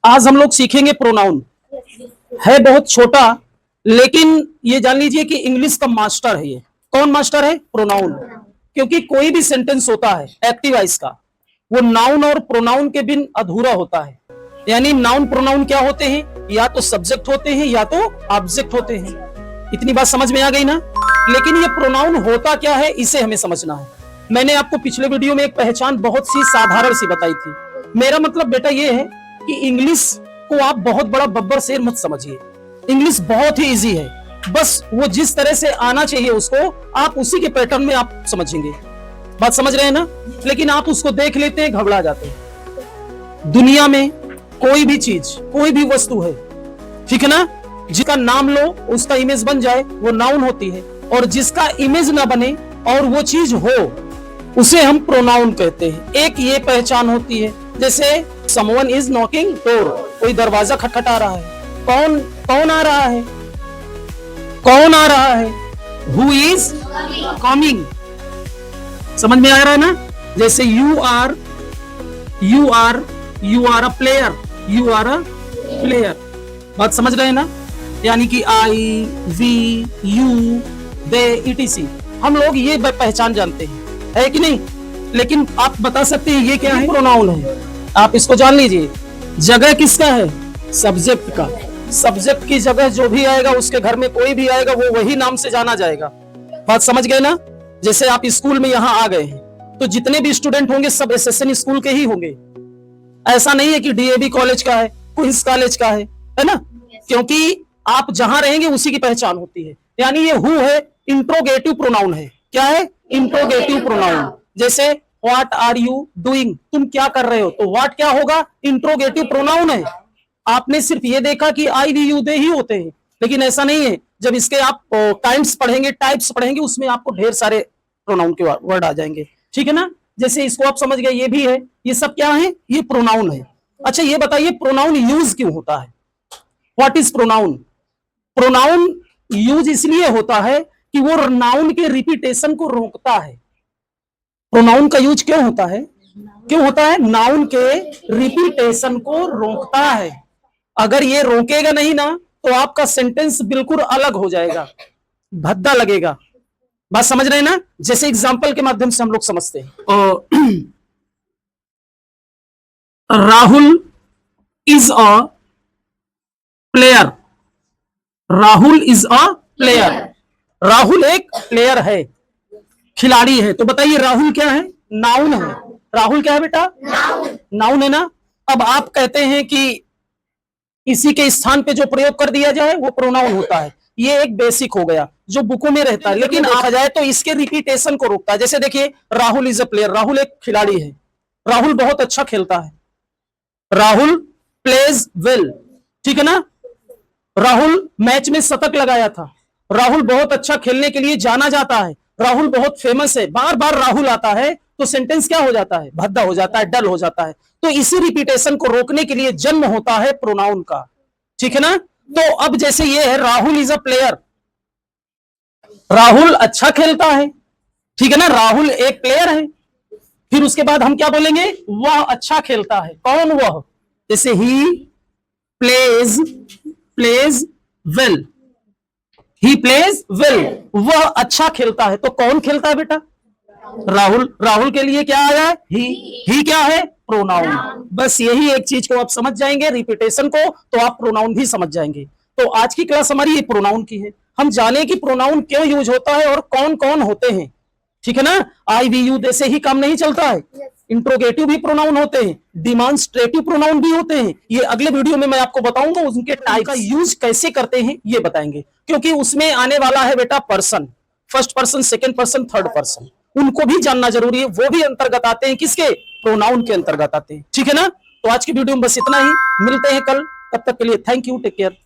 आज हम लोग सीखेंगे प्रोनाउन। है बहुत छोटा, लेकिन ये जान लीजिए कि इंग्लिश का मास्टर है ये। कौन मास्टर है? प्रोनाउन। क्योंकि कोई भी सेंटेंस होता है एक्टिव वॉइस का, वो नाउन और प्रोनाउन के बिन अधूरा होता है। यानी नाउन प्रोनाउन क्या होते हैं? या तो सब्जेक्ट होते हैं या तो ऑब्जेक्ट होते हैं। इतनी बात समझ में आ गई ना? लेकिन ये प्रोनाउन होता क्या है, इसे हमें समझना है। मैंने आपको पिछले वीडियो में एक पहचान बहुत सी साधारण सी बताई थी। मेरा मतलब बेटा ये है कि इंग्लिश को आप बहुत बड़ा बब्बर शेर मत समझिए। इंग्लिश बहुत ही इजी है, बस वो जिस तरह से आना चाहिए उसको आप उसी के पैटर्न में आप समझेंगे। बात समझ रहे हैं ना? लेकिन आप उसको देख लेते हैं, घबरा जाते हैं। दुनिया में कोई भी चीज, कोई भी वस्तु है, ठीक है ना, जिसका नाम लो उसका इमेज बन जाए वो नाउन होती है, और जिसका इमेज ना बने और वो चीज हो उसे हम प्रोनाउन कहते हैं। एक ये पहचान होती है, जैसे समवन इज नॉकिंग डोर, कोई दरवाजा खटखटा रहा है। कौन कौन आ रहा है? कौन आ रहा है? Who is coming. समझ में आ रहा है ना? जैसे you are a player, you are a player. बात समझ रहे हैं ना? यानी कि I, we, you, they, etc, हम लोग ये पहचान जानते हैं, है कि नहीं? लेकिन आप बता सकते हैं ये क्या है? प्रोनाउन है। आप इसको जान लीजिए। जगह किसका है? सब्जेक्ट का। सब्जेक्ट की जगह जो भी आएगा, उसके घर में कोई भी आएगा, वो वही नाम से जाना जाएगा। बात समझ गए ना? जैसे आप स्कूल में यहाँ आ गए हैं, तो जितने भी स्टूडेंट होंगे सब एसएसएन स्कूल के ही होंगे। ऐसा नहीं है कि डीएवी कॉलेज का है, क्वींस कॉलेज का है ना? क्योंकि आप जहां रहेंगे उसी की पहचान होती है। यानी ये हु है, इंट्रोगेटिव प्रोनाउन है। क्या है? Interrogative pronoun. जैसे व्हाट आर यू डूइंग, तुम क्या कर रहे हो, तो व्हाट क्या होगा? इंट्रोगेटिव प्रोनाउन है। आपने सिर्फ ये देखा कि आई, वी, यू, दे ही होते हैं, लेकिन ऐसा नहीं है। जब इसके आप काइंड्स पढ़ेंगे, टाइप्स पढ़ेंगे, उसमें आपको ढेर सारे प्रोनाउन के वर्ड आ जाएंगे। ठीक है ना? जैसे इसको आप समझ गए, ये भी है। ये सब क्या है? ये प्रोनाउन है। अच्छा ये बताइए, प्रोनाउन यूज क्यों होता है? What is pronoun? Pronoun use इसलिए होता है कि वो नाउन के रिपीटेशन को रोकता है। प्रोनाउन का यूज क्यों होता है? क्यों होता है? नाउन के रिपीटेशन को रोकता है। अगर ये रोकेगा नहीं ना, तो आपका सेंटेंस बिल्कुल अलग हो जाएगा, भद्दा लगेगा। बात समझ रहे हैं ना? जैसे एग्जांपल के माध्यम से हम लोग समझते हैं। Rahul is a player. Rahul is a player. Rahul एक प्लेयर है, खिलाड़ी है। तो बताइए राहुल क्या है? नाउन है। राहुल क्या है बेटा? नाउन है ना? अब आप कहते हैं कि इसी के स्थान पे जो प्रयोग कर दिया जाए वो प्रोनाउन होता है। ये एक बेसिक हो गया जो बुकों में रहता है, लेकिन देखा जाए तो इसके रिपीटेशन को रोकता है। जैसे देखिए, Rahul is a player, Rahul एक खिलाड़ी है, राहुल बहुत अच्छा खेलता है, राहुल प्लेज वेल, ठीक है ना? राहुल मैच में शतक लगाया था, राहुल बहुत अच्छा खेलने के लिए जाना जाता है, राहुल बहुत फेमस है। बार बार राहुल आता है तो सेंटेंस क्या हो जाता है? भद्दा हो जाता है, डल हो जाता है। तो इसी रिपीटेशन को रोकने के लिए जन्म होता है प्रोनाउन का। ठीक है ना? तो अब जैसे ये है, Rahul is a player, Rahul अच्छा खेलता है, ठीक है ना? राहुल एक प्लेयर है। फिर उसके बाद हम क्या बोलेंगे? वह अच्छा खेलता है। कौन वह? जैसे he plays well, he plays well, वह अच्छा खेलता है। तो कौन खेलता है बेटा? राहुल। राहुल के लिए क्या आया है? ही क्या है? प्रोनाउन। बस यही एक चीज को आप समझ जाएंगे, रिपीटेशन को, तो आप प्रोनाउन भी समझ जाएंगे। तो आज की क्लास हमारी ये प्रोनाउन की है। हम जाने कि प्रोनाउन क्यों यूज होता है और कौन कौन होते हैं। ठीक है ना? आई, वी, यू, दे से ही काम नहीं चलता है। इंट्रोगेटिव भी प्रोनाउन होते हैं, डिमॉन्स्ट्रेटिव प्रोनाउन भी होते हैं। ये अगले वीडियो में मैं आपको बताऊंगा, उनके टाइप का यूज कैसे करते हैं ये बताएंगे। क्योंकि उसमें आने वाला है बेटा person, first person, second person, third person, उनको भी जानना जरूरी है। वो भी अंतर्गत आते हैं किसके? प्रोनाउन के अंतर्गत आते हैं। ठीक है ना? तो आज की वीडियो में बस इतना ही। मिलते हैं कल, तब तक के लिए थैंक यू, टेक केयर।